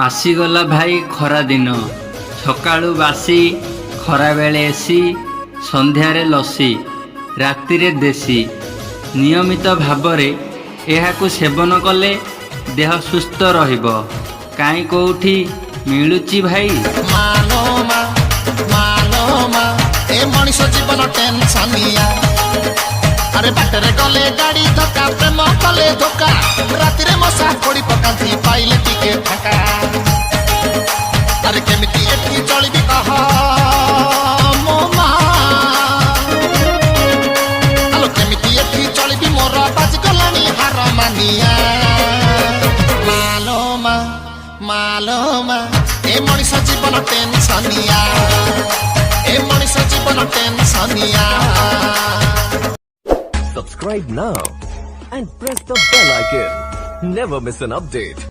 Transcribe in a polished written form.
आसीगला भाई खरा दिन सकाळु बासी खरा बेले एसी संध्यारे लसी रातिरे देसी नियमित भावरे एहाकु सेवन कले देह सुस्थ रहिबो काई कोठी मिलुची भाई मानो मा ए मनीष जीवन टेंशनिया अरे बाटरे गले गाड़ी धक्का प्रेम कले धोखा रातिरे मशा कोड़ी पकांती पाइले टिके फाका अरे केमिति एठी चलिबी कह मो मा आलो केमिति एठी चलिबी मोर बाज गलानी हार मानिया मालो मा ए मनीष जीवन टेंशनिया ए मनीष जीवन टेंशनिया Subscribe now and press the bell icon. Never miss an update.